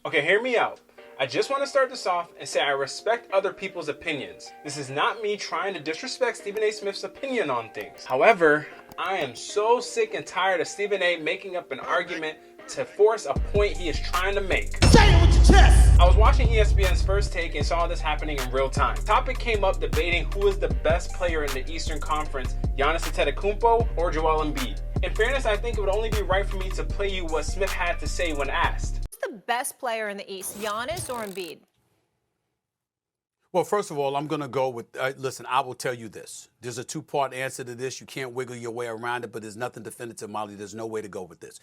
Okay, hear me out. I just want to start this off and say I respect other people's opinions. This is not me trying to disrespect Stephen A. Smith's opinion on things. However, I am so sick and tired of Stephen A. making up an argument to force a point he is trying to make. Say it with your chest! I was watching ESPN's First Take and saw this happening in real time. Topic came up debating who is the best player in the Eastern Conference, GiannisAntetokounmpo or Joel Embiid. In fairness, I think it would only be right for me to play you what Smith had to say when asked. Who's the best player in the East, Giannis or Embiid? Well, first of all, I'm going to go with, listen, I will tell you this. There's a two-part answer to this. You can't wiggle your way around it, but there's nothing definitive, Molly. There's no way to go with this.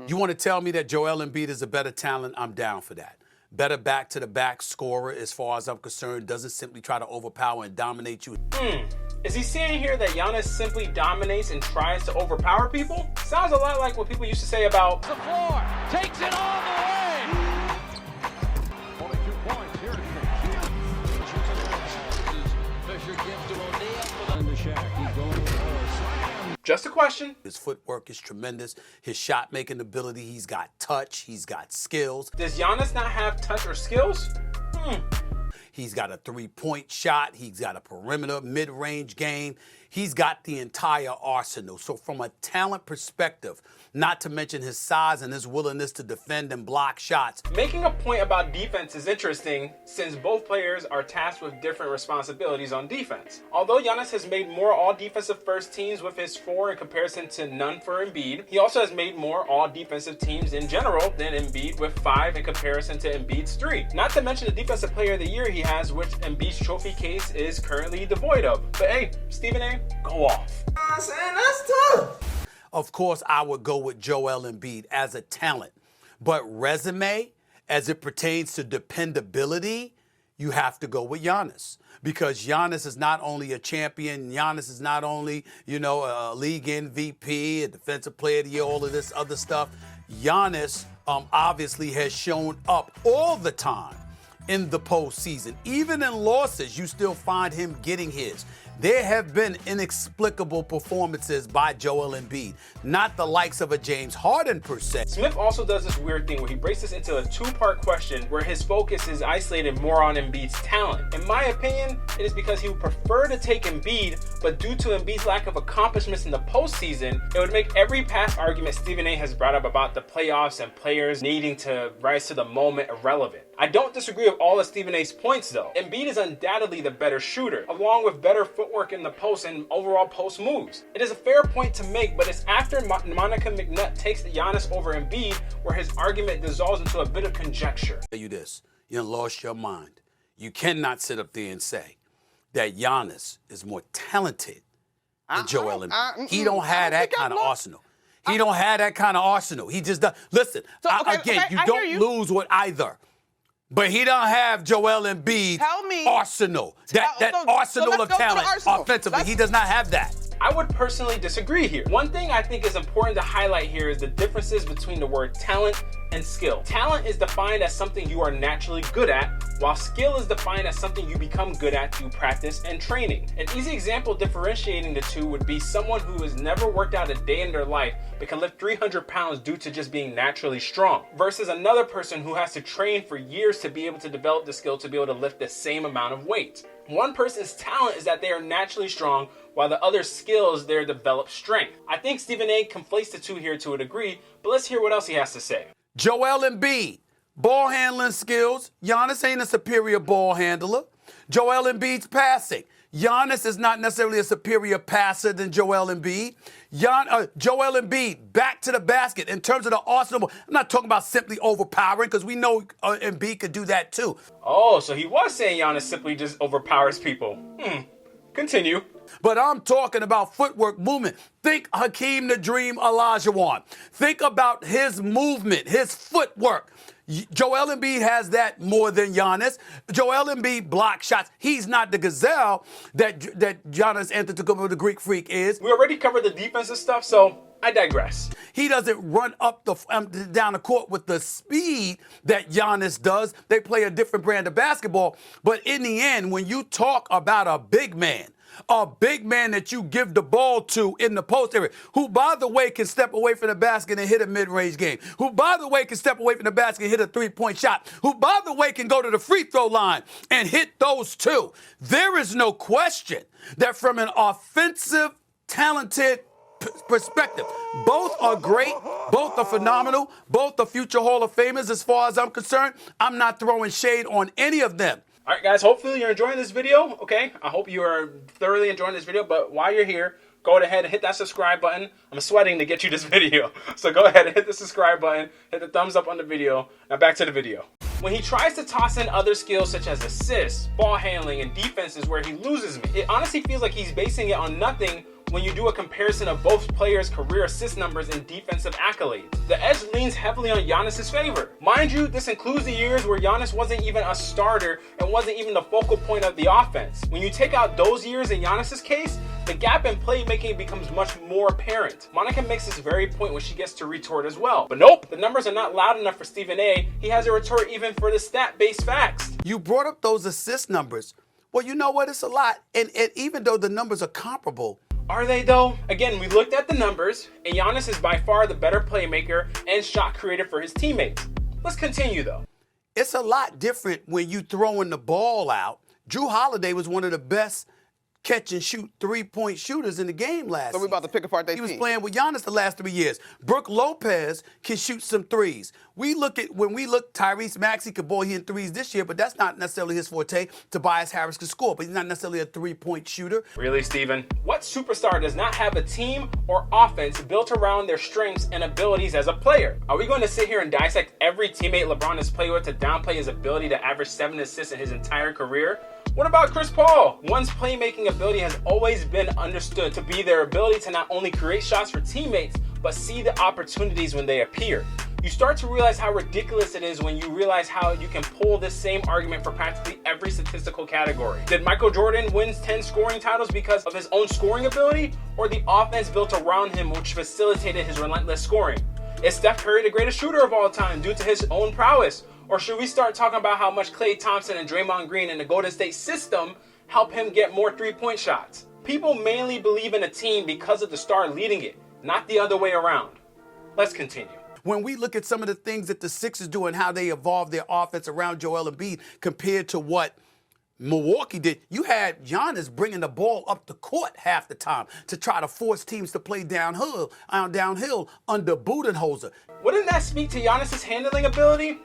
You want to tell me that Joel Embiid is a better talent? I'm down for that. Better back-to-the-back scorer, as far as I'm concerned, doesn't simply try to overpower and dominate you. Is he saying here that Giannis simply dominates and tries to overpower people? Sounds a lot like what people used to say about The floor, takes it all the way! Only 2 points here to Fisher gives to O'Neal and the Shaq. He's going with a slam. just a question. His footwork is tremendous. His shot-making ability, he's got touch, he's got skills. Does Giannis not have touch or skills? He's got a three-point shot. He's got a perimeter, mid-range game. He's got the entire arsenal. So from a talent perspective, not to mention his size and his willingness to defend and block shots. Making a point about defense is interesting since both players are tasked with different responsibilities on defense. Although Giannis has made more all-defensive first teams with his 4 in comparison to none for Embiid, he also has made more all-defensive teams in general than Embiid with 5 in comparison to Embiid's 3. Not to mention the Defensive Player of the Year he has, which Embiid's trophy case is currently devoid of. But hey, Stephen A., go off. I'm saying that's tough. Of course, I would go with Joel Embiid as a talent. But resume, as it pertains to dependability, you have to go with Giannis. Because Giannis is not only a champion, Giannis is not only, a league MVP, a defensive player of the year, all of this other stuff. Giannis obviously has shown up all the time in the postseason. Even in losses, you still find him getting his. There have been inexplicable performances by Joel Embiid, not the likes of a James Harden per se. Smith also does this weird thing where he breaks this into a 2-part question where his focus is isolated more on Embiid's talent. In my opinion, it is because he would prefer to take Embiid, but due to Embiid's lack of accomplishments in the postseason, it would make every past argument Stephen A. has brought up about the playoffs and players needing to rise to the moment irrelevant. I don't disagree with all of Stephen A.'s points though. Embiid is undoubtedly the better shooter, along with better footwork in the post and overall post moves. It is a fair point to make, but it's after Monica McNutt takes Giannis over Embiid where his argument dissolves into a bit of conjecture. Tell you this, you done lost your mind. You cannot sit up there and say that Giannis is more talented than Joel Embiid. He don't have that kind of arsenal. He don't have that kind of arsenal. He just does. Listen, you don't lose with either. But he don't have Joel Embiid's arsenal. That arsenal of talent offensively. He does not have that. I would personally disagree here. One thing I think is important to highlight here is the differences between the word talent and skill. Talent is defined as something you are naturally good at, while skill is defined as something you become good at through practice and training. An easy example differentiating the two would be someone who has never worked out a day in their life but can lift 300 pounds due to just being naturally strong, versus another person who has to train for years to be able to develop the skill to be able to lift the same amount of weight. One person's talent is that they are naturally strong, while the other's skill is their developed strength. I think Stephen A. conflates the two here to a degree, but let's hear what else he has to say. Joel Embiid, ball handling skills. Giannis ain't a superior ball handler. Joel Embiid's passing. Giannis is not necessarily a superior passer than Joel Embiid. Joel Embiid, back to the basket in terms of the arsenal. I'm not talking about simply overpowering because we know Embiid could do that too. Oh, so he was saying Giannis simply just overpowers people. Continue. But I'm talking about footwork, movement. Think Hakeem the Dream Olajuwon. Think about his movement, his footwork. Joel Embiid has that more than Giannis. Joel Embiid blocks shots. He's not the gazelle that GiannisAntetokounmpo, the Greek freak, is. We already covered the defensive stuff, so I digress. He doesn't run up down the court with the speed that Giannis does. They play a different brand of basketball. But in the end, when you talk about a big man, A big man that you give the ball to in the post area, who, by the way, can step away from the basket and hit a mid-range game, who, by the way, can step away from the basket and hit a three-point shot, who, by the way, can go to the free throw line and hit those too. There is no question that from an offensive, talented perspective, both are great, both are phenomenal, both are future Hall of Famers as far as I'm concerned. I'm not throwing shade on any of them. All right, guys, hopefully you're enjoying this video, okay? I hope you are thoroughly enjoying this video, but while you're here, go ahead and hit that subscribe button. I'm sweating to get you this video. So go ahead and hit the subscribe button, hit the thumbs up on the video. Now back to the video. When he tries to toss in other skills such as assists, ball handling, and defenses where he loses me, it honestly feels like he's basing it on nothing when you do a comparison of both players' career assist numbers and defensive accolades. The edge leans heavily on Giannis' favor. Mind you, this includes the years where Giannis wasn't even a starter and wasn't even the focal point of the offense. When you take out those years in Giannis' case, the gap in playmaking becomes much more apparent. Monica makes this very point when she gets to retort as well. But nope, the numbers are not loud enough for Stephen A. He has a retort even for the stat-based facts. You brought up those assist numbers. Well, you know what? It's a lot. And even though the numbers are comparable, are they though? Again, we looked at the numbers, and Giannis is by far the better playmaker and shot creator for his teammates. Let's continue though. It's a lot different when you throwing the ball out. Drew Holiday was one of the best catch and shoot three-point shooters in the game last So we're about to pick apart their He was team. playing with Giannis the last 3 years. Brook Lopez can shoot some threes. When we look, Tyrese Maxey could ball in threes this year, but that's not necessarily his forte. Tobias Harris could score, but he's not necessarily a three-point shooter. Really, Steven? What superstar does not have a team or offense built around their strengths and abilities as a player? Are we going to sit here and dissect every teammate LeBron has played with to downplay his ability to average 7 assists in his entire career? What about Chris Paul? One's playmaking ability has always been understood to be their ability to not only create shots for teammates, but see the opportunities when they appear. You start to realize how ridiculous it is when you realize how you can pull this same argument for practically every statistical category. Did Michael Jordan win 10 scoring titles because of his own scoring ability, or the offense built around him which facilitated his relentless scoring? Is Steph Curry the greatest shooter of all time due to his own prowess? Or should we start talking about how much Klay Thompson and Draymond Green and the Golden State system help him get more three-point shots? People mainly believe in a team because of the star leading it, not the other way around. Let's continue. When we look at some of the things that the Sixers do and how they evolved their offense around Embiid compared to what Milwaukee did, you had Giannis bringing the ball up the court half the time to try to force teams to play downhill under Budenholzer. Wouldn't that speak to Giannis' handling ability?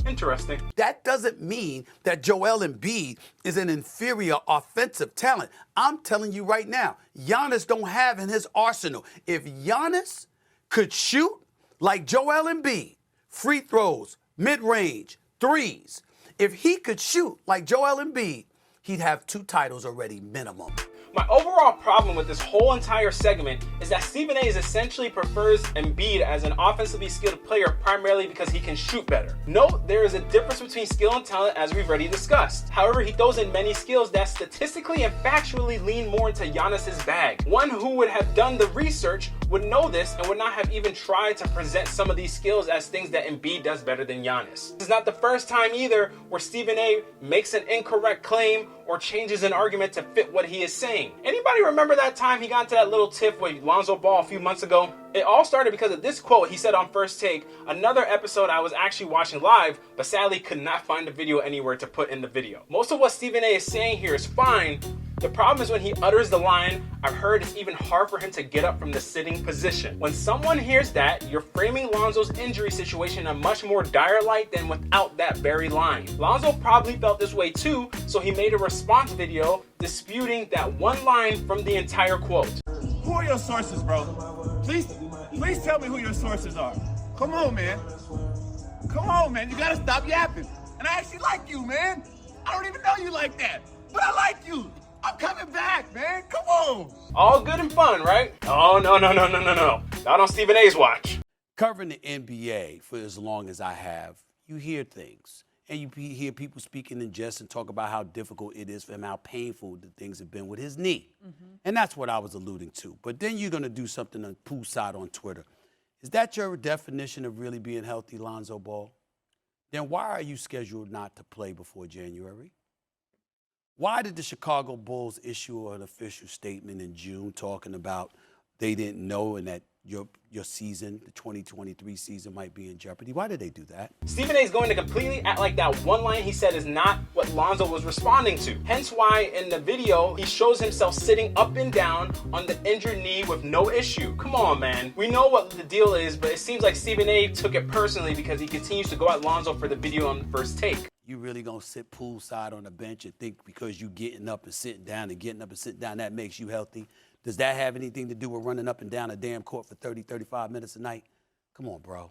Interesting. That doesn't mean that Embiid is an inferior offensive talent. I'm telling you right now, Giannis don't have in his arsenal. If Giannis could shoot like Embiid, free throws, mid-range, threes, if he could shoot like Embiid, he'd have 2 titles already minimum. My overall problem with this whole entire segment is that Stephen A essentially prefers Embiid as an offensively skilled player primarily because he can shoot better. Note, there is a difference between skill and talent as we've already discussed. However, he throws in many skills that statistically and factually lean more into Giannis' bag. One who would have done the research would know this and would not have even tried to present some of these skills as things that Embiid does better than Giannis. This is not the first time either where Stephen A makes an incorrect claim or changes an argument to fit what he is saying. Anybody remember that time he got into that little tiff with LonzoBall a few months ago? It all started because of this quote he said on First Take, another episode I was actually watching live, but sadly could not find the video anywhere to put in the video. Most of what Stephen A is saying here is fine. The problem is when he utters the line, I've heard it's even hard for him to get up from the sitting position. When someone hears that, you're framing Lonzo's injury situation in a much more dire light than without that very line. Lonzo probably felt this way too, so he made a response video disputing that one line from the entire quote. Who are your sources, bro? Please tell me who your sources are. Come on, man. Come on, man. You gotta stop yapping. And I actually like you, man. I don't even know you like that, but I like you. I'm coming back, man. Come on. All good and fun, right? Oh, no. Not on Stephen A's watch. Covering the NBA for as long as I have, you hear things. And you hear people speaking in jest and talk about how difficult it is for him, how painful the things have been with his knee. And that's what I was alluding to. But then you're going to do something on poolside on Twitter. Is that your definition of really being healthy, Lonzo Ball? Then why are you scheduled not to play before January? Why did the Chicago Bulls issue an official statement in June talking about they didn't know and that your season, the 2023 season, might be in jeopardy? Why did they do that? Stephen A is going to completely act like that one line he said is not what Lonzo was responding to. Hence why in the video, he shows himself sitting up and down on the injured knee with no issue. Come on, man. We know what the deal is, but it seems like Stephen A took it personally because he continues to go at Lonzo for the video on First Take. You really gonna sit poolside on the bench and think because you getting up and sitting down and getting up and sitting down, that makes you healthy? Does that have anything to do with running up and down a damn court for 30, 35 minutes a night? Come on, bro.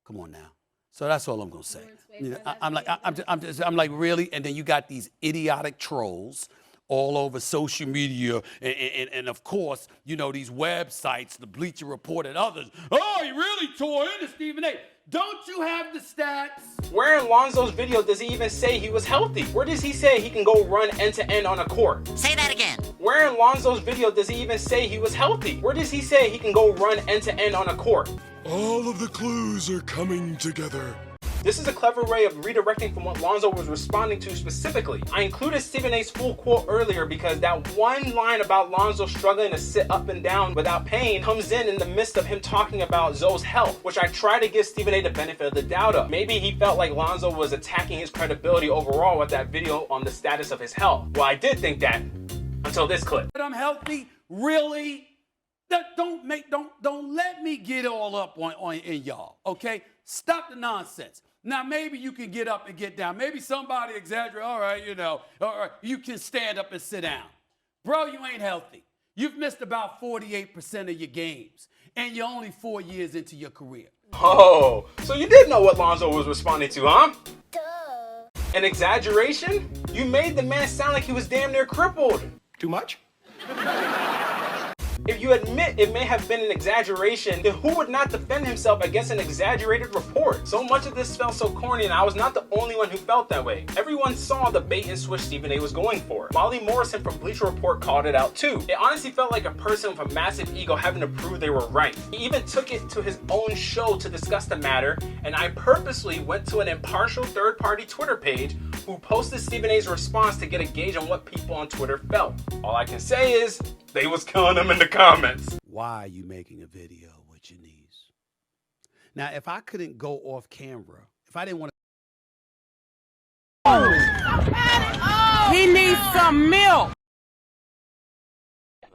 Come on now. So that's all I'm gonna say. You know, I'm like, really? And then you got these idiotic trolls all over social media, and of course, you know, these websites, the Bleacher Report and others. Oh, he really tore into Stephen A. Don't you have the stats? Where in Lonzo's video does he even say he was healthy? Where does he say he can go run end-to-end on a court? Say that again. Where in Lonzo's video does he even say he was healthy? Where does he say he can go run end-to-end on a court? All of the clues are coming together. This is a clever way of redirecting from what Lonzo was responding to specifically. I included Stephen A's full quote earlier because that one line about Lonzo struggling to sit up and down without pain comes in the midst of him talking about Zoe's health, which I try to give Stephen A the benefit of the doubt of. Maybe he felt like Lonzo was attacking his credibility overall with that video on the status of his health. Well, I did think that until this clip. But I'm healthy? Really? Don't let me get all up on in y'all, okay? Stop the nonsense. Now, maybe you can get up and get down. Maybe somebody exaggerate. All right, you know, or you can stand up and sit down. Bro, you ain't healthy. You've missed about 48% of your games, and you're only 4 years into your career. Oh, so you did know what Lonzo was responding to, huh? Duh. An exaggeration? You made the man sound like he was damn near crippled. Too much? If you admit it may have been an exaggeration, then who would not defend himself against an exaggerated report? So much of this felt so corny, and I was not the only one who felt that way. Everyone saw the bait and switch Stephen A was going for. Molly Morrison from Bleacher Report called it out too. It honestly felt like a person with a massive ego having to prove they were right. He even took it to his own show to discuss the matter, and I purposely went to an impartial third-party Twitter page who posted Stephen A's response to get a gauge on what people on Twitter felt. All I can say is, they was killing him in the comments. Why are you making a video with your knees? Now, if I couldn't go off camera, if I didn't want to... He needs some milk.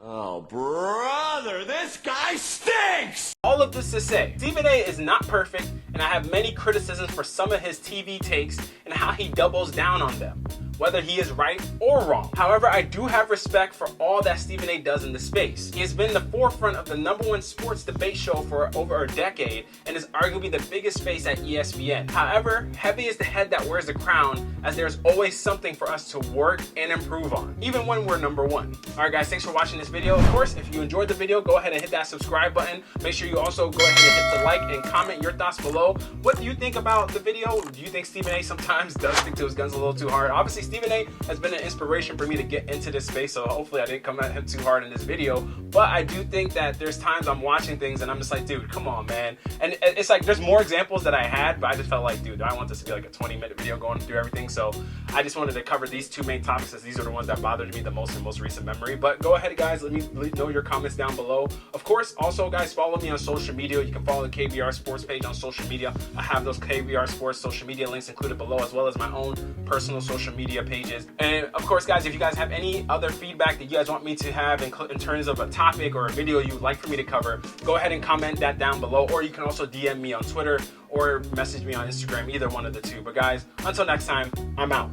Oh, brother, this guy stinks! All of this to say, Stephen A is not perfect, and I have many criticisms for some of his TV takes and how he doubles down on them, whether he is right or wrong. However, I do have respect for all that Stephen A does in the space. He has been the forefront of the #1 sports debate show for over a decade and is arguably the biggest face at ESPN. However, heavy is the head that wears the crown, as there's always something for us to work and improve on, even when we're #1. Alright guys, thanks for watching this video. Of course, if you enjoyed the video, go ahead and hit that subscribe button. Make sure you also go ahead and hit the like and comment your thoughts below. What do you think about the video? Do you think Stephen A sometimes does stick to his guns a little too hard? Obviously, Stephen A has been an inspiration for me to get into this space, so hopefully I didn't come at him too hard in this video. But I do think that there's times I'm watching things and I'm just like, dude, come on, man. And it's like, there's more examples that I had, but I just felt like, dude, I want this to be like a 20-minute video going through everything. So I just wanted to cover these two main topics, as these are the ones that bothered me the most in most recent memory. But go ahead, guys, let me know your comments down below. Of course, also, guys, follow me on social media. You can follow the KBR Sports page on social media. I have those KBR Sports social media links included below, as well as my own personal social media pages. And of course, guys, if you guys have any other feedback that you guys want me to have in terms of a topic or a video you would like for me to cover, go ahead and comment that down below, or you can also DM me on Twitter or message me on Instagram, either one of the two. But guys, until next time, I'm out.